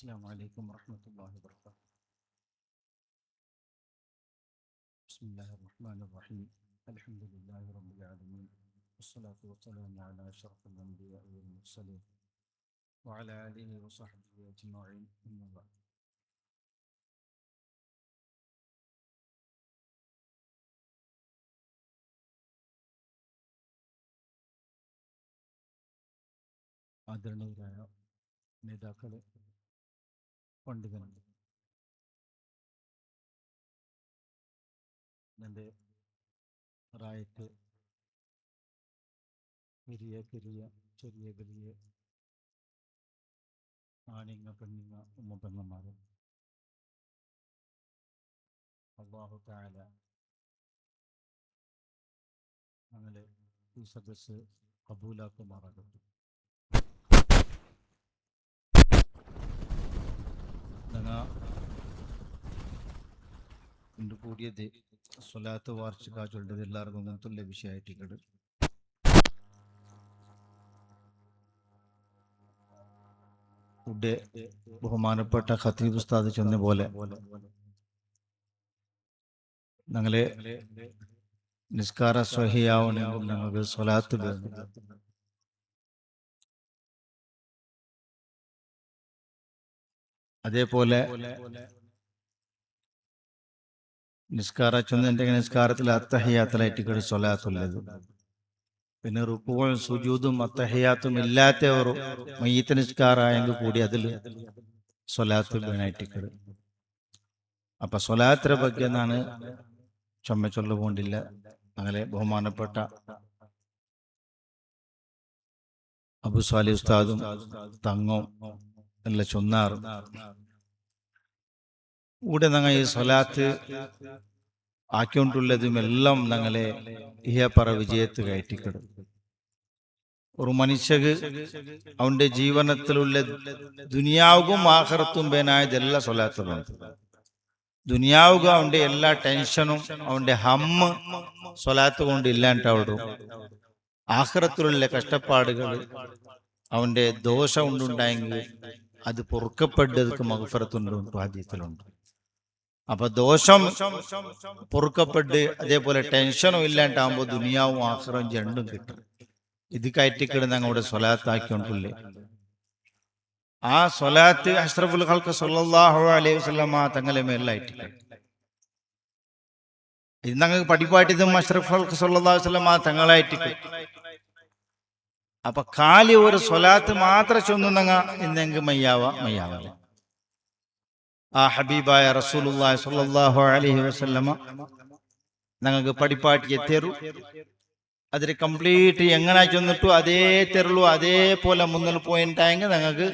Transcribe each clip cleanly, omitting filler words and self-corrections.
السلام عليكم ورحمة الله وبركاته. بسم الله الرحمن الرحيم. الحمد لله رب العالمين، والصلاة والسلام على أشرف الأنبياء والمرسلين وعلى آله وصحبه أجمعين. أما بعد. ആദരണീയരായ നേതാക്കളെ, പണ്ഡിതന്മാരെ, എൻ്റെ റായത്ത് ಹಿರಿಯ ಕಿರಿಯ ചെറിയ വലിയ ആണിങ്ങ പെണ്ണിങ്ങ ഉമ്മ പെങ്ങന്മാരെ, അല്ലാഹു തആല ഞങ്ങളെ ഈ സദസ്സ് കബൂലാക്കുമാറാകട്ടെ. ഞങ്ങൾ ഇന്ന് കൂടിയത് സ്വലാത്ത് വാർഷിക ചൊല്ലിയത് എല്ലാവർക്കും മുൻതുള്ള വിഷയമായിട്ടിക്കട്. ഇവിടെ ബഹുമാനപ്പെട്ട ഖതീബ് ഉസ്താദ് ചെന്ന പോലെ ഞങ്ങളെ നിസ്കാര സ്വഹിയാവണമെങ്കിൽ ഞങ്ങൾക്ക് സ്വലാത്ത് വേണം. അതേപോലെ നിസ്കാര ചൊന്നെങ്കിൽ നിസ്കാരത്തിൽ അത്തഹിയാത്തിലായിട്ട് സ്വലാത്തുള്ളത്. പിന്നെ റുക്കുവും സുജൂദും അത്തഹിയാത്തും ഇല്ലാത്ത ഒരു മയ്യിത്ത് നിസ്കാരമായെങ്കിൽ കൂടി അതിൽ സ്വലാത്ത് വേണമായിട്ടിക്കട്. അപ്പൊ സ്വലാത്തിനെ ಬಗ್ಗೆ ನಾನು ചൊല്ലുകൊണ്ടില്ല. അങ്ങനെ ബഹുമാനപ്പെട്ട അബു സാലിഹ് ഉസ്താദും തങ്ങും എല്ലാം ചൊന്നാറ്. ഇവിടെ ഞങ്ങൾ ഈ സ്വലാത്ത് ആക്കിക്കൊണ്ടുള്ളതും എല്ലാം ഞങ്ങളെ ഇഹപര വിജയത്ത് കയറ്റിക്കിടും. ഒരു മനുഷ്യക്ക് അവന്റെ ജീവനത്തിലുള്ള ദുനിയാവുകും ആഖിറത്തും ബേനായതെല്ലാം സ്വലാത്തിലുണ്ട്. ദുനിയാവുക അവന്റെ എല്ലാ ടെൻഷനും അവന്റെ ഹമ്മ് സ്വലാത്ത് കൊണ്ട് ഇല്ലാണ്ടാവിടും. ആഖിറത്തിലുള്ള കഷ്ടപ്പാടുകൾ അവന്റെ ദോഷം ഉണ്ടുണ്ടായെങ്കിൽ അത് പൊറുക്കപ്പെട്ടതുക്ക് മഗ്ഫിറത്തുണ്ട് ഹദീസിലുണ്ട്. അപ്പൊ ദോഷം പൊറുക്കപ്പെട്ട് അതേപോലെ ടെൻഷനും ഇല്ലാണ്ടാകുമ്പോൾ ദുനിയാവും ആഖിറവും രണ്ടും കിട്ടും. ഇത് കയറ്റിക്കിടുന്ന ഞങ്ങളുടെ സ്വലാത്താക്കിക്കൊണ്ടില്ലേ. ആ സ്വലാത്ത് അഷ്റഫുൽ ഖൽഖ് സ്വല്ലല്ലാഹു അലൈഹി വസല്ലമ തങ്ങളെ മേലായിട്ട് ഇത് ഞങ്ങൾക്ക് പഠിപ്പാട്ടിയതും അഷ്റഫുൽ ഖൽഖ് സ്വല്ലല്ലാഹു അലൈഹി വസല്ലമ തങ്ങളായിട്ട്. അപ്പൊ കാലി ഒരു സ്വലാത്ത് മാത്രം ചൊന്നുന്നങ്ങ ഇന്നെങ്കിൽ മയ്യാവല്ല. ആ ഹബീബായ റസൂലുള്ളാഹി സ്വല്ലല്ലാഹു അലൈഹി വസല്ലമ ഞങ്ങൾക്ക് പഠിപ്പാട്ടിയെ തെരു അതിൽ കംപ്ലീറ്റ് എങ്ങനെ ചെന്നിട്ടു അതേ തെരുളു അതേപോലെ മുന്നിൽ പോയിട്ടായെങ്കിൽ ഞങ്ങൾക്ക്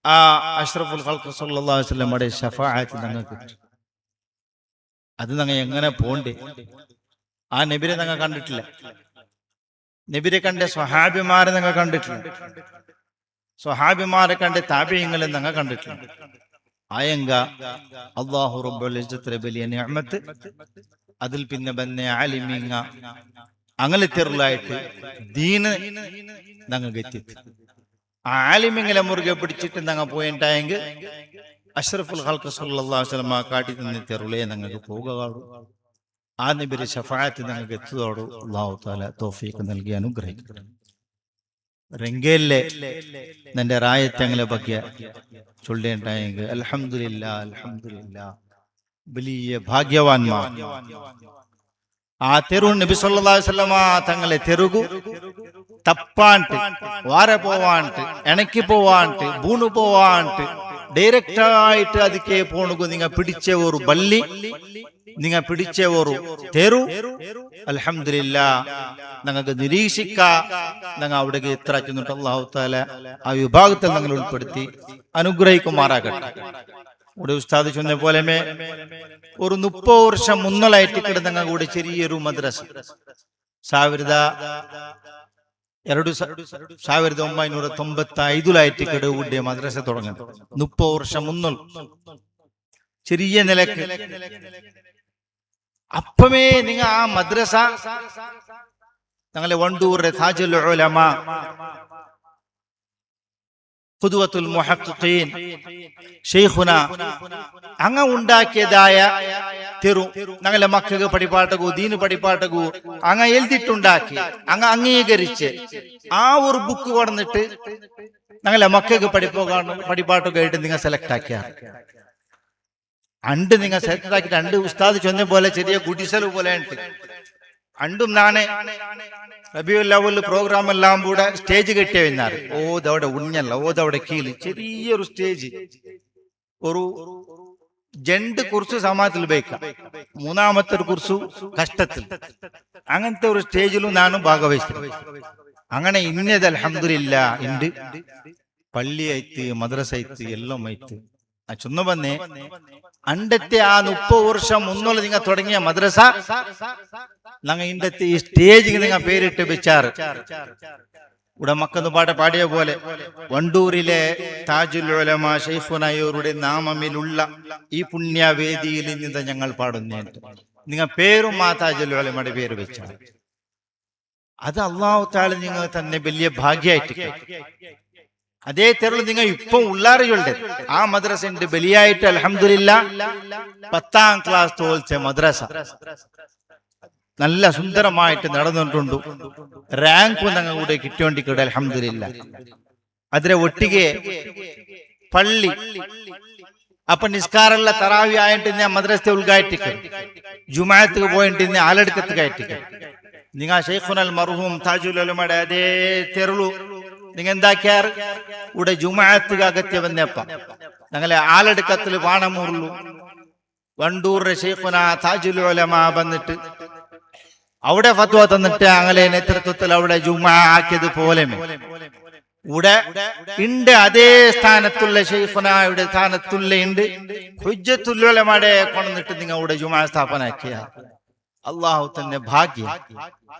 ആ അഷ്റഫുൽ ഖൽഖ് സ്വല്ലല്ലാഹു അലൈഹി വസല്ലമയുടെ ശഫാഅത്ത് ഞങ്ങൾക്ക് കിട്ടും. അത് ഞങ്ങൾ എങ്ങനെ പോണ്ടേ? ആ നബിയെ ഞങ്ങൾ കണ്ടിട്ടില്ല. നബിയെ കണ്ട സ്വഹാബിമാരെ ഞങ്ങൾ കണ്ടിട്ടില്ല. സ്വഹാബിമാരെ കണ്ട താബിഈങ്ങളെ ഞങ്ങൾ കണ്ടിട്ടില്ല. ആയെങ്ക അല്ലാഹു റബ്ബുൽ ഇസ്സത്തിലെ വലിയ നിഅമത്ത് അതിൽ പിന്നെ ബന്നെ ആലിമീങ്ങ അങ്ങനെ തെരുളായിട്ട് ദീന് ഞങ്ങൾക്ക് എത്തി. ആ ആലിമിങ്ങളെ മുറുകെ പിടിച്ചിട്ട് ഞങ്ങൾ പോയിട്ടായെങ്കിൽ അഷ്റഫുൽ ഖൽഖ് സ്വല്ലല്ലാഹു അലൈഹി വസല്ലമ കാട്ടി തന്ന തെരുളെ ഞങ്ങൾക്ക് പോകുകയുള്ളൂ. ആ നബിയുടെ ശഫാഅത്ത് ഞങ്ങൾക്ക് എത്തുകയുള്ളൂ. അല്ലാഹു തആല തൗഫീഖ് നൽകി അനുഗ്രഹിക്കട്ടെ. രംഗേലെ നിന്റെ റായത്തങ്ങളെ ಬಗ್ಗೆ ചൊല്ലേണ്ടായെങ്കിൽ അൽഹംദുലില്ലാ അൽഹംദുലില്ലാ വലിയ ഭാഗ്യവാന്മാർ. ആ തെരു നബി സല്ലല്ലാഹു അലൈഹി വസല്ലമ തങ്ങളെ തെരുകു തപ്പാണ്ട് വാര പോവാണ്ട് എണക്കി പോവാണ്ട് ബൂണു പോവാണ്ട് ഡയറക്റ്റ് ആയിട്ട് ಅದಕ್ಕೆ പോണുകു നിങ്ങൾ പിടിച്ച ഒരു ബല്ലി നിങ്ങൾ പിടിച്ച ഒരു തെരു അൽഹംദുലില്ലാ ഞങ്ങൾക്ക് നിരീക്ഷിക്ക ഞങ്ങൾ അവിടേക്ക് എത്ര ചെന്നിട്ട് അല്ലാഹു തആല ആ വിഭാഗത്തിൽ ഞങ്ങൾ ഉൾപ്പെടുത്തി അനുഗ്രഹിക്കുമാറാകട്ടെ. ഇവിടെ ഉസ്താദ് ചൊന്ന പോലെ ഒരു 30 വർഷം മുന്നലായിട്ട് കിടന്ന കൂടെ ചെറിയൊരു മദ്രസ 1995 കിടവിടെ മദ്രസ തുടങ്ങുന്നത്. 30 വർഷം മുന്നൽ ചെറിയ നിലക്ക്. അപ്പമേ നിങ്ങൾ ആ മദ്രസ ഞങ്ങളെ വണ്ടൂർ താജുൽ ഉലമ ഖുദ്വത്തുൽ മുഹഖ്ഖീൻ ഷെയ്ഖുന അങ്ങ ഉണ്ടാക്കിയതായ തെരു ഞങ്ങളെ മക്കൾക്ക് പഠിപ്പാട്ടകൂ ദീന് പഠിപ്പാട്ടകൂ അങ്ങ എഴുതിട്ടുണ്ടാക്കി അങ്ങ അംഗീകരിച്ച് ആ ഒരു ബുക്ക് കൊടുന്നിട്ട് ഞങ്ങളെ മക്കൾക്ക് പഠിപ്പാട്ടൊക്കെ ആയിട്ട് നിങ്ങൾ സെലക്ട് ആക്കിയ അണ്ട് നിങ്ങൾ സെലക്ട് ആക്കിയിട്ട് അണ്ട് ഉസ്താദ് ചൊന്ന പോലെ ചെറിയ കുടിസൽ പോലെ ഉണ്ട് അണ്ടും നാണെ റബിയുൽ അവ്വൽ പ്രോഗ്രാം എല്ലാം കൂടെ സ്റ്റേജ് കെട്ടിയ വന്നാറ് ഓതവിടെ ഉണ്ണല്ല ഓതവിടെ കീഴ് ചെറിയൊരു സ്റ്റേജ് ഒരു ജണ്ട് കുറിച്ച് സമാജത്തിൽ ഉപയോഗിക്കാം മൂന്നാമത്തെ ഒരു കുറിച്ചു കഷ്ടത്തിൽ അങ്ങനത്തെ ഒരു സ്റ്റേജിലും നാനും ഭാഗവഹിച്ചു അങ്ങനെ ഇന്നത് അൽഹംദുലില്ലാ ഉണ്ട് പള്ളി ആയിട്ട് മദ്രസ ആയിട്ട് എല്ലാം ആയിട്ട് ആ ചൊന്ന വന്നേ അണ്ടത്തെ ആ 30 വർഷം മുന്നോട്ട് നിങ്ങൾ തുടങ്ങിയ മദ്രസ ഞങ്ങൾ ഇണ്ടത്തെ ഈ സ്റ്റേജിൽ നിങ്ങൾ പേരിട്ട് വെച്ചാറ് ഇവിടെ മക്കന്ന് പാട്ട് പാടിയ പോലെ വണ്ടൂരിലെ താജുൽ ഉലമ ശൈഖുനായരുടെ നാമമിലുള്ള ഈ പുണ്യവേദിയിൽ നിന്ന് ഞങ്ങൾ പാടുന്നേ നിങ്ങൾ പേരും ആ താജുൽ ഉലമയുടെ പേര് വെച്ചാണ് അത് അല്ലാഹു തആല നിങ്ങൾ തന്നെ വലിയ ഭാഗ്യമായിട്ട് അതേ തെരുവ് നിങ്ങൾ ഇപ്പൊ ഉള്ളാറികളുടെ ആ മദ്രസ ഉണ്ട് ബലിയായിട്ട് അൽഹംദുലില്ലാ 10ാം ക്ലാസ് തോൽച്ച മദ്രസ നല്ല സുന്ദരമായിട്ട് നടന്നിട്ടുണ്ട് റാങ്ക് ഞങ്ങൾ കൂടെ കിട്ടിയോണ്ടിക്കൂടെ അൽഹംദുലില്ലാ അതിലെ ഒട്ടിಗೆ പള്ളി അപ്പൊ നിസ്കാരമുള്ള തറാവി ആയിട്ട് ഞാൻ മദ്രസ ഉൾഗായിട്ടിക്ക് ജുമാഅത്ത് പോയിട്ട് ആലടുക്കത്ത് കയറ്റിക്ക് നിങ്ങൾ ശൈഖുനൽ മർഹൂം താജുൽ ഉലമയുടെ അതേ തെരുളു നിങ്ങൾ എന്താക്കിയാറ് ഇവിടെ ജുമാഅത്ത് അകത്യ വന്നപ്പ ഞങ്ങളെ ആലടുക്കത്തിൽ വാണമൂറുള്ളൂ വണ്ടൂറിലെ ശൈഖുന താജുൽ ഉലമ വന്നിട്ട് അവിടെ ഫത്വ തന്നിട്ട് അങ്ങനെ നേതൃത്വത്തിൽ അവിടെ ജുമാ ആക്കിയത് പോലെ ഇവിടെ ഉണ്ട് അതേ സ്ഥാനത്തുള്ള ശൈഖുനയുടെ സ്ഥാനത്തുള്ള ഉണ്ട് ഹുജ്ജത്തുൽ ഉലമയുടെ കൊണ്ടിട്ട് നിങ്ങൾ ഇവിടെ ജുമാ സ്ഥാപന ആക്കിയ അള്ളാഹു തന്നെ ഭാഗ്യം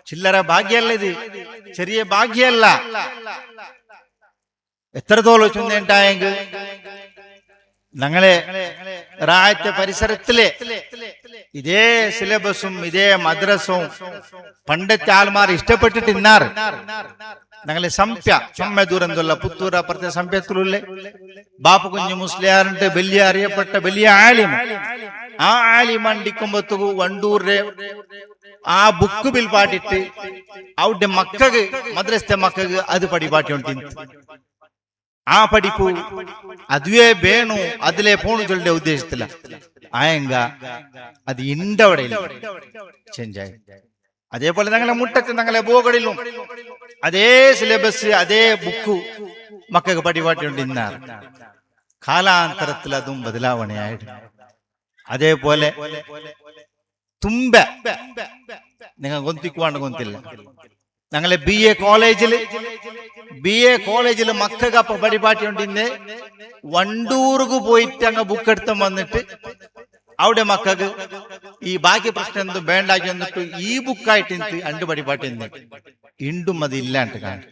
ചില്ലറ ഭാഗ്യല്ല ഇത് ചെറിയ ഭാഗ്യല്ല എത്രത്തോളം ചുണ്ടായെങ്കിൽ ഞങ്ങളെ റായത്തെ പരിസരത്തിലെ ഇതേ സിലബസും ഇതേ മദ്രസവും പണ്ടത്തെ ആൾമാർ ഇഷ്ടപ്പെട്ടിട്ട് ഇന്നാറ് ഞങ്ങളെ സംപ്യ ചൊമ്മ ദൂരന്തുള്ള പുത്തൂർ അപ്പുറത്തെ സംപ്യത്തിലുള്ള ബാപ്പു കുഞ്ഞു മുസ്ലിയാറിന്റെ വലിയ അറിയപ്പെട്ട വലിയ ആലിം ആ ആലിം അണ്ടിക്കുമ്പത്തു വണ്ടൂരിലെ ആ ബുക്ക് ബിൽ പാട്ടിട്ട് അവിടെ മക്കൾക്ക് മദ്രസത്തെ മക്കൾക്ക് അത് പഠിപ്പാട്ടി ആ പഠിപ്പു അതുവേ വേണു അതിലെ പോണു ചൊല്ലിന്റെ ഉദ്ദേശത്തില്ല ആയെങ്ക അത് ഇണ്ടവിടെ ചേഞ്ചായി അതേപോലെ ഞങ്ങളെ മുട്ടത്ത് ഞങ്ങളെ ബോഗടിലും അതേ സിലബസ് അതേ ബുക്ക് മക്കൾക്ക് പഠിപ്പാട്ടി ഇന്നാർ കാലാന്തരത്തിൽ അതും ബദലാവണയായിട്ട് അതേപോലെ തുമ്പ നിങ്ങൾ ഗൊന്തിക്കുവാണ്ട് ഗൊന്തില്ല ഞങ്ങളെ ബി എ കോളേജിൽ മക്കൾക്ക് അപ്പൊ പരിപാടി ഉണ്ടിന്ന് വണ്ടൂർക്ക് പോയിട്ട് അങ്ങ് ബുക്ക് എടുത്ത് വന്നിട്ട് അവിടെ മക്കൾക്ക് ഈ ബാക്കി പ്രശ്നം എന്തും വേണ്ടാക്കി വന്നിട്ട് ഈ ബുക്കായിട്ട് അണ്ട് പരിപാടി ഇണ്ടും അത് ഇല്ലാണ്ട് കാണും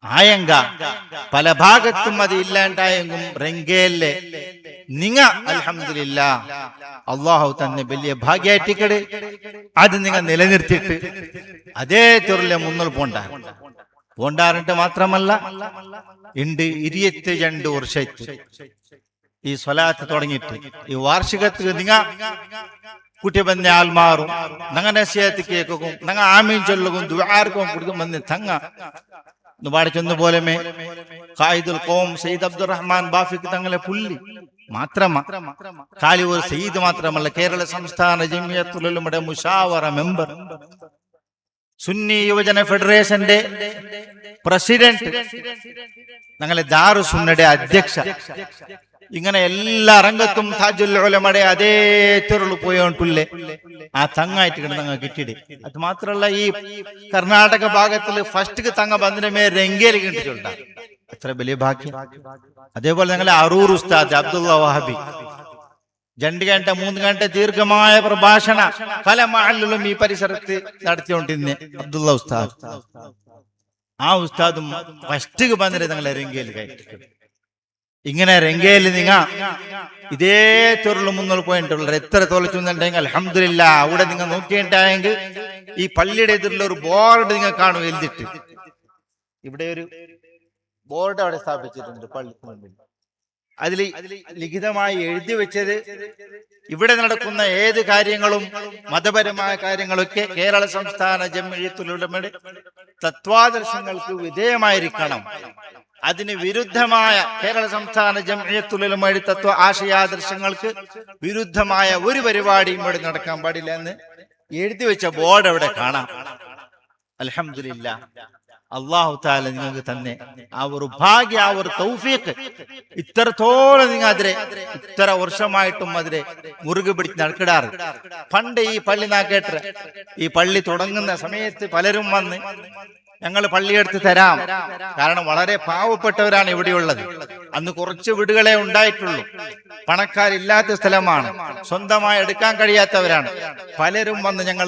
ആയങ്ക പല ഭാഗത്തും അത് ഇല്ലാണ്ടായെങ്കും റെങ്കേലെ നിങ്ങ അൽഹംദുലില്ലാ അള്ളാഹു തന്നെ വലിയ ഭാഗ്യായിട്ടിക്കട് അത് നിങ്ങൾ നിലനിർത്തിയിട്ട് അതേ തെരുവിലെ മുന്നോട്ട് പോണ്ടാറിട്ട് മാത്രമല്ല ഉണ്ട് 22 വർഷത്ത് ഈ സ്വലാത്ത് തുടങ്ങിയിട്ട് ഈ വാർഷികത്തിൽ നിങ്ങ കുട്ടി ബന്ധ ആൽമാറും ഞങ്ങ നസിഹത്ത് കേൾക്കും ഞങ്ങ ആമീൻ ചൊല്ലുകും ദുആർക്കും കൊടുക്കും ബന്ധ തങ്ങ പാടിച്ചൊന്നു പോലെമേ ഖായിദുൽ ഖൗം സയ്യിദ് അബ്ദുറഹ്മാൻ ബാഫിക്ക് തങ്ങളെ പുല്ലി മാത്രമ കാലി ഒരു സയ്യിദ് മാത്രമല്ല കേരള സംസ്ഥാന ജമിയത്തുൽ ഉലമയുടെ മുശാവറ മെമ്പർ സുന്നി യുവജന ഫെഡറേഷന്റെ പ്രസിഡന്റ് ഞങ്ങളെ ദാറു സുന്നയുടെ അധ്യക്ഷ ഇങ്ങനെ എല്ലാ രംഗത്തും താജുൽ ഉലമയുടെ അതേ തെരുള് പോയോണ്ടുള്ളേ ആ തങ്ങായിട്ട് ഞങ്ങൾ കിട്ടിയിട് അത് മാത്രമല്ല ഈ കർണാടക ഭാഗത്തിൽ ഫസ്റ്റ് തങ്ങ ബന്ധമേ രംഗേലി കിട്ടിച്ചുണ്ട അത്ര വലിയ ഭാഗ്യം അതേപോലെ ഞങ്ങളെ അറൂർ ഉസ്താദ് അബ്ദുള്ള വഹാബി 2 ഗಂಟೆ 3 ഗಂಟೆ ദീർഘമായ പ്രഭാഷണ പല മഹല്ലിലും ഈ പരിസരത്ത് നടത്തിക്കൊണ്ടിരുന്ന അബ്ദുള്ള ഉസ്താദ് ആ ഉസ്താദും ഫസ്റ്റ് ബന്ധരെ ഞങ്ങളെ രംഗേലി കയറ്റി ഇങ്ങനെ രംഗേലി നിങ്ങ ഇതേ തെരുള് മുന്നോട്ട് പോയിട്ടുള്ള എത്ര തോളിച്ചുണ്ടെങ്കിൽ അൽഹംദുലില്ലാ അവിടെ നിങ്ങൾ നോക്കിയിട്ടായെങ്കിൽ ഈ പള്ളിയുടെ എതിരുള്ള ഒരു ബോർഡ് നിങ്ങൾ കാണും എഴുതിട്ട് ഇവിടെ ഒരു ബോർഡ് അവിടെ സ്ഥാപിച്ചിട്ടുണ്ട് പള്ളിക്ക് മുന്നിൽ. അതിൽ ലിഖിതമായി എഴുതി വെച്ചത് ഇവിടെ നടക്കുന്ന ഏത് കാര്യങ്ങളും മതപരമായ കാര്യങ്ങളൊക്കെ കേരള സംസ്ഥാന ജംഇയ്യത്തുൽ ഉലമയുടെ തത്വാദർശങ്ങൾക്ക് വിധേയമായിരിക്കണം. അതിന് വിരുദ്ധമായ കേരള സംസ്ഥാന ജംഇയ്യത്തുൽ ഉലമയുടെ തത്വ ആശയാദർശങ്ങൾക്ക് വിരുദ്ധമായ ഒരു പരിപാടിയും ഇവിടെ നടക്കാൻ പാടില്ല എന്ന് എഴുതി വെച്ച ബോർഡ് അവിടെ കാണാം. അൽഹംദുലില്ലാഹ്, അല്ലാഹു തആല നിങ്ങൾക്ക് തന്നെ ആ ഒരു ഭാഗ്യ, ആ ഒരു തൗഫീഖ്, ഇത്രത്തോളം നിങ്ങൾ അതിരെ ഇത്ര വർഷമായിട്ടും അതിരെ മുറുകെ പിടിച്ച് നടക്കിടാറ്. പണ്ട് ഈ പള്ളി നാക്കേട്ട ഈ പള്ളി തുടങ്ങുന്ന സമയത്ത് പലരും വന്ന് ഞങ്ങൾ പള്ളിയെടുത്ത് തരാം, കാരണം വളരെ പാവപ്പെട്ടവരാണ് ഇവിടെയുള്ളത്. അന്ന് കുറച്ച് വീടുകളെ ഉണ്ടായിട്ടുള്ളൂ, പണക്കാരില്ലാത്ത സ്ഥലമാണ്, സ്വന്തമായി എടുക്കാൻ കഴിയാത്തവരാണ്. പലരും വന്ന് ഞങ്ങൾ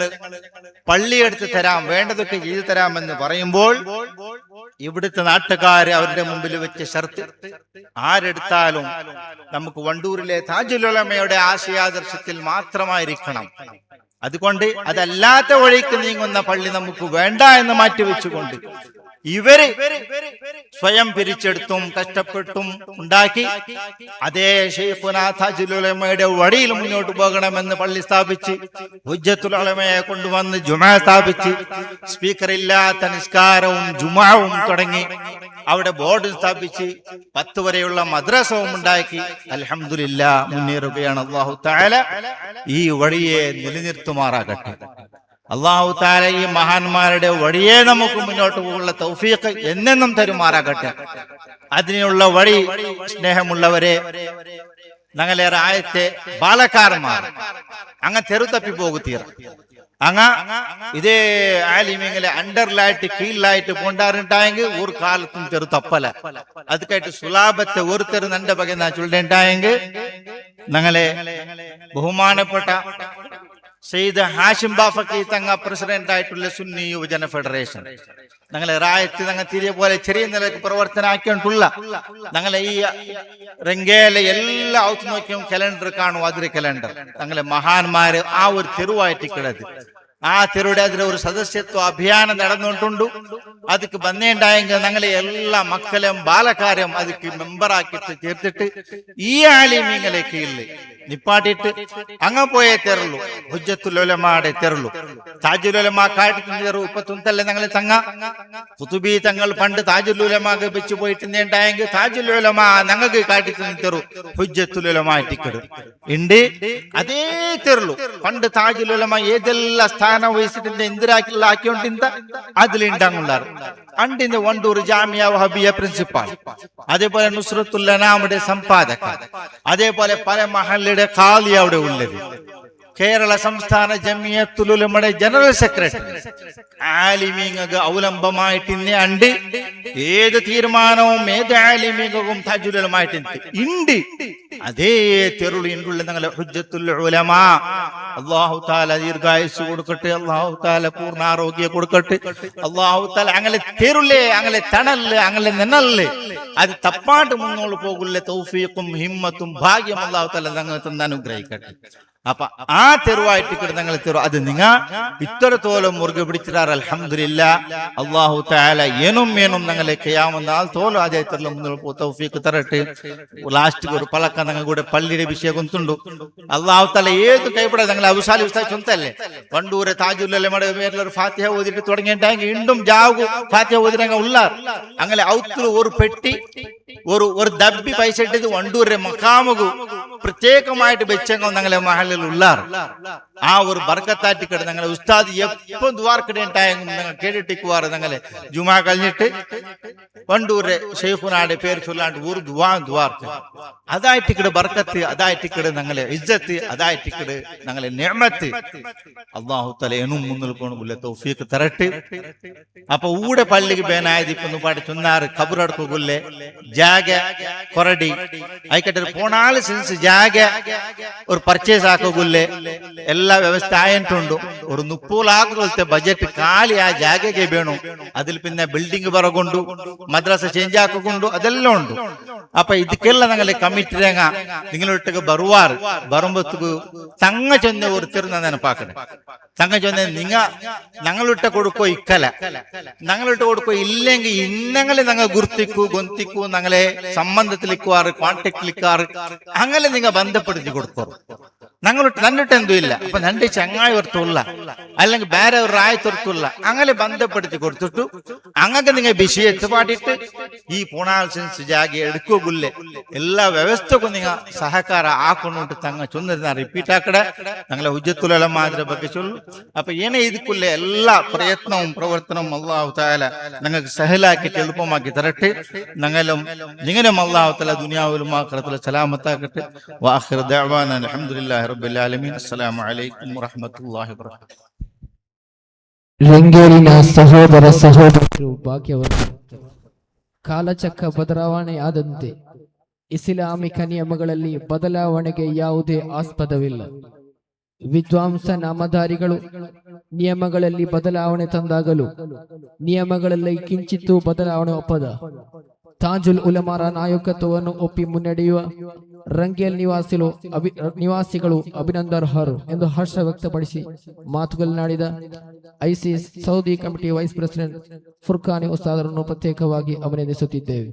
പള്ളിയെടുത്ത് തരാം, വേണ്ടതൊക്കെ ചെയ്തു തരാമെന്ന് പറയുമ്പോൾ ഇവിടുത്തെ നാട്ടുകാര് അവരുടെ മുമ്പിൽ വെച്ച ഷർത്ത്, ആരെടുത്താലും നമുക്ക് വണ്ടൂരിലെ താജുൽ ഉലമയുടെ ആശയാദർശത്തിൽ മാത്രമായിരിക്കണം. അതുകൊണ്ട് അതല്ലാത്ത വഴിക്ക് നീങ്ങുന്ന പള്ളി നമുക്ക് വേണ്ട എന്ന് മാറ്റിവെച്ചുകൊണ്ട് ഇവര് സ്വയം പിരിച്ചെടുത്തും കഷ്ടപ്പെട്ടും ഉണ്ടാക്കി അതേ ശൈഖുനാ താജുൽ ഉലമയുടെ വഴിയിൽ മുന്നോട്ട് പോകണമെന്ന് പള്ളി സ്ഥാപിച്ച് ഹുജ്ജത്തുൽ ഉലമയെ കൊണ്ടുവന്ന് ജുമാ സ്ഥാപിച്ച് സ്പീക്കർ ഇല്ലാത്ത നിസ്കാരവും ജുമാവും തുടങ്ങി അവിടെ ബോർഡ് സ്ഥാപിച്ച് 10 വരെയുള്ള മദ്രസവും ഉണ്ടാക്കി അൽഹംദുലില്ലാഹ് മുന്നേറുകയാണ്. അല്ലാഹു തആല ഈ വഴിയെ നിലനിർത്തുമാറാകട്ടെ. അല്ലാഹു തആല ഈ മഹാന്മാരുടെ വഴിയെ നമുക്ക് മുന്നോട്ട് പോകാനുള്ള തൗഫീഖ് എന്നെന്നും തരുമാറാകട്ടെ. അതിനുള്ള വഴി സ്നേഹമുള്ളവരെ, ഞങ്ങളേറെ ആയത്തെ ബാലക്കാരന്മാർ അങ്ങ് തെരുത്തപ്പി പോകുത്തീർ അങ്ങ ഇതേ ആലിമിങ്ങളെ അണ്ടറിലായിട്ട് കീഴിലായിട്ട് കൊണ്ടാറുണ്ടായെങ്കിൽ ഒരു കാലത്തും തെരു തപ്പല. അതുക്കായിട്ട് സുലാഭത്തെ ഒരു തെരു നന്റെ പകന്ന ചൊല്ലുണ്ടായെങ്കിൽ ഞങ്ങളെ ബഹുമാനപ്പെട്ട സയ്യിദ് ഹാഷിം ബാഫക്കി തങ്ങ പ്രസിഡന്റ് ആയിട്ടുള്ള സുന്നി യുവജന ഫെഡറേഷൻ ഞങ്ങളെ റായത്ത് ഞങ്ങൾ തിരിയെ പോലെ ചെറിയ നിലയ്ക്ക് പ്രവർത്തനാക്കിയിട്ടുള്ള ഞങ്ങളെ ഈ രംഗേലെ എല്ലാ ഔത്ത് നോക്കിയും കലണ്ടർ കാണും. അതിലെ കലണ്ടർ ഞങ്ങളെ മഹാന്മാര് ആ ഒരു തെരുവായിട്ട് കിടത്. ആ തെരുവിടെ അതിലെ ഒരു സദസ്യത്വ അഭിയാനം നടന്നുകൊണ്ടുണ്ട്. അതിക്ക് ബന്ധമുണ്ടായെങ്കിൽ ഞങ്ങളെ എല്ലാ മക്കളും ബാലക്കാരും അതിക്ക് മെമ്പറാക്കിട്ട് ചേർത്തിട്ട് ഈ ആലിമീങ്ങളെ കീഴിൽ നിപ്പാട്ടിട്ട് അങ്ങ പോയേ തെരുള്ളൂ. ഹുജ്ജത്തുൽ ഉലമയുടെ തെരുള്ളൂ. താജുൽ ഉലമ കാട്ടിട്ടുണ്ടെറു ഇപ്പൊ തുന്തല്ലേ ഞങ്ങളെ തങ്ങ കുതുബി തങ്ങൾ പണ്ട് താജുൽ ഉലമക്ക് വെച്ച് പോയിട്ടുണ്ടായെങ്കിൽ താജുൽ ഉലമ ഞങ്ങൾക്ക് കാട്ടിത്തരു ഹുജ്ജത്തുൽ ഉലമ ടിക്കട് ഉണ്ട്. അതേ തെരുള്ളൂ പണ്ട് താജുൽ ഉലമ ഏതെല്ലാം സ്ഥാനം വഹിച്ചിട്ടുണ്ട് എന്തിനാക്കിക്കൊണ്ടിന്ത അതിലുണ്ടാകുള്ളാറ്. അണ്ടിന്റെ വണ്ടൂർ ജാമിയ വഹബിയ പ്രിൻസിപ്പാൾ, അതേപോലെ നുസ്രത്തുൽ അനാമിന്റെ സമ്പാദക, അതേപോലെ പല മഹല്ലയുടെ ഖാലി അവിടെ ഉള്ളത്, കേരള സംസ്ഥാന ജംഇയ്യത്തുൽ ഉലമയുടെ ജനറൽ സെക്രട്ടറി, ആലിമീങ്ങൾക്ക് അവലംബമായിട്ട് ഇന്നെ ഉണ്ട്. ഏത് തീരുമാനവും ഏത് ആലിമീങ്ങൾക്കും താജുൽ ഉലമയായിട്ട് ഉണ്ട്. അതേ തെരുളിലുള്ള ഞങ്ങളെ ഹുജ്ജത്തുൽ ഉലമ അല്ലാഹു തആല ദീർഘായുസ് കൊടുക്കട്ടെ, അല്ലാഹു തആല പൂർണ്ണാരോഗ്യം കൊടുക്കട്ടെ, അല്ലാഹു തആല അങ്ങനെ തെരുളെ അങ്ങനെ തണല് അങ്ങനെ നിന്നല് അത് തപ്പാട്ട് മുന്നോട്ട് പോകുള്ള തൗഫീഖും ഹിമ്മത്തും ഭാഗ്യം അല്ലാഹു തആല ഞങ്ങൾ തന്നെ അനുഗ്രഹിക്കട്ടെ. അപ്പൊ ആ തെരുവായിട്ട് കിടന്നങ്ങൾ തെരു അത് നിങ്ങ ഇത്രത്തോളം മുറുകെ പിടിച്ചിട്ടാർ. അൽഹംദുലില്ലാഹ്, അല്ലാഹു തആല ഏനും ഞങ്ങളെ ഖിയാമത്ത് നാൾ തോലും അതേ തെരുല മുന്നോട്ട് തൗഫീഖ് തരട്ടെ. ലാസ്റ്റ് ഒരു പലക്ക ഞങ്ങൾ കൂടെ പള്ളിയുടെ വിഷയം തുണ്ടു. അല്ലാഹു തആല ഏത് കൈപ്പെടാ ഞങ്ങൾ അബുസാലി ഉസ്താദ് ചൊന്തല്ലേ വണ്ടൂരെ താജുൽ ഉലമയുടെ പേരിൽ ഒരു ഫാത്തിഹ ഓതിട്ട് തുടങ്ങിയിട്ടാങ്കിൽ വീണ്ടും ജാവു ഫാത്തിഹ ഓതിരങ്ങ ഉള്ളാർ. അങ്ങനെ ഔത്തിൽ ഒരു പെട്ടി ഒരു ദബ്ബി പൈസ ഇട്ടത് വണ്ടൂരെ മഖാമുകു പ്രത്യേകമായിട്ട് വെച്ചങ്ങ ഞങ്ങളെ മഹലിൽ ഉള്ളാർ. ആ ഒരു ബർക്കത്താറ്റി കിട ഞങ്ങളെ ഉസ്താദ് എപ്പം ദ്വാർക്കിടേണ്ടായെങ്കിൽ ഞങ്ങൾ കേട്ടിട്ടിക്കുവാർ. ഞങ്ങളെ ജുമാ കഴിഞ്ഞിട്ട് വണ്ടൂരെ ഷെയ്ഖുനാടെ പേര് ചൊല്ലാണ്ട് ഒരു ദ്വാർക്ക് അതായിട്ടിക്കട് ബർക്കത്ത്, അതായിട്ടിക്കട് ഞങ്ങളെ ഇജ്ജത്ത്, അതായിട്ടിക്കട് ഞങ്ങളെ നിഅമത്ത്. അല്ലാഹു തആല എന്നും മുന്നിൽ കൊണ്ടുള്ള തൗഫീഖ് തരട്ടെ. അപ്പൊ ഊടെ പള്ളിക്ക് ബേനായത് ഇപ്പൊ പാടി ചൊന്നാറ് ഖബറടക്കുല്ലേ ജാഗ കൊറടി ആയിക്കട്ടെ പോണാല് സെൻസ് ಜಾಗ ഒരു പർച്ചേസ് ആക്കുകില്ലേ എല്ലാ വ്യവസ്ഥ ആയിട്ടുണ്ടു ഒരു 30 ബജറ്റ് ಖಾಲಿ ആ ജാഗಗೆ വേണം അതിൽ പിന്നെ ബിൽഡിംഗ് ಬರಗೊಂಡು മദ്രസ ചേഞ്ച് ആക്കുകൊണ്ടു അതെല്ലാം ഉണ്ട് അപ്പൊ ಇದಕ್ಕೆಲ್ಲ ഞങ്ങളെ കമ്മിറ്റി രംഗ നിങ്ങളൊട്ടൊക്കെ ബറുവാറ് ബറുമ്പത്തുക്ക് തങ്ങ ചൊന്ന ഒരുത്തിരുന്ന ನೆನಪಾಕಡೆ തങ്ങ ചൊന്ന ഞങ്ങളിട്ട് കൊടുക്കോ ഇക്കല ഞങ്ങളിട്ട് കൊടുക്കോ ഇല്ലെങ്കിൽ ഇന്നങ്ങളെ ഞങ്ങൾ ഗുർത്തിക്കൂ ഗൊന്തിക്കൂ ഞങ്ങളെ സംബന്ധത്തിലിക്കുവാറ് കോണ്ടാക്ടിലിക്കാറ് അങ്ങനെ നിങ്ങൾ ബന്ധപ്പെടുത്തി കൊടുക്കോ ഞങ്ങളിട്ട് നന്നിട്ട് എന്തും ഇല്ല അപ്പൊ നന്റെ ചങ്ങായി ഒരുത്തുള്ള അല്ലെങ്കിൽ വേറെ ഒരു റായത്തൊരുത്തുള്ള അങ്ങനെ ബന്ധപ്പെടുത്തി കൊടുത്തിട്ടു അങ്ങനെ നിങ്ങൾ വിഷയത്ത് പാടിയിട്ട് ഈ ಪುಣಾಲ್ಸೆನ್ಸ್ ಜಾಗ എടുക്കുകയില്ലേ എല്ലാ വ്യവസ്ഥക്കും നിങ്ങൾ സഹಕಾರ ಹಾಕೊಂಡು തങ്ങ ചൊന്നിരുന്ന റിപ്പീറ്റ് ആക്കടെ ഞങ്ങളെ ഹുജ്ജത്തുൽ ഉലമാന്റെ ಬಗ್ಗೆ ചൊല്ലു അപ്പൊ ಏನೇ ಇದಕ್ಕುಲ್ಲೇ എല്ലാ പ്രയത്നവും പ്രവർത്തനവും അല്ലാഹു തആല ഞങ്ങൾക്ക് സഹലാക്കിയിട്ട് എളുപ്പമാക്കി തരട്ടെ ഞങ്ങളും നിങ്ങളും അല്ലാഹു തആല ദുനിയാവിലും ആഖിറത്തിലും സലാമത്താക്കട്ടെ വആഖിറ ദഅവാന അൽഹംദുലില്ലാഹി റബ്ബിൽ ആലമീൻ അസ്സലാമു അലൈക്കും വറഹ്മത്തുള്ളാഹി വബറകാതുഹു ರಂಗೇರಿನ ಸಹೋದರ ಸಹೋದರರು ಭಾಗ್ಯವಂತರು. ಕಾಲಚಕ್ರ ಬದಲಾವಣೆಯಾದಂತೆ ಇಸ್ಲಾಮಿಕ ನಿಯಮಗಳಲ್ಲಿ ಬದಲಾವಣೆಗೆ ಯಾವುದೇ ಆಸ್ಪದವಿಲ್ಲ. ವಿದ್ವಾಂಸ ನಾಮಧಾರಿಗಳು ನಿಯಮಗಳಲ್ಲಿ ಬದಲಾವಣೆ ತಂದಾಗಲೂ ನಿಯಮಗಳಲ್ಲಿ ಕಿಂಚಿತ್ತೂ ಬದಲಾವಣೆ ಒಪ್ಪದ ತಾಜುಲ್ ಉಲಮಾರ ನಾಯಕತ್ವವನ್ನು ಒಪ್ಪಿ ಮುನ್ನಡೆಯುವ ರಂಗೇಲ್ ನಿವಾಸಿಗಳು ಅಭಿನಂದರ್ಹರು ಎಂದು ಹರ್ಷ ವ್ಯಕ್ತಪಡಿಸಿ ಮಾತುಗಳನ್ನಾಡಿದ ಐಸಿಸ್ Saudi committee vice president Furqani ಉಸ್ತಾದರನ್ನು ಪ್ರತ್ಯೇಕವಾಗಿ ಅಭಿನಂದಿಸುತ್ತಿದ್ದೇವೆ.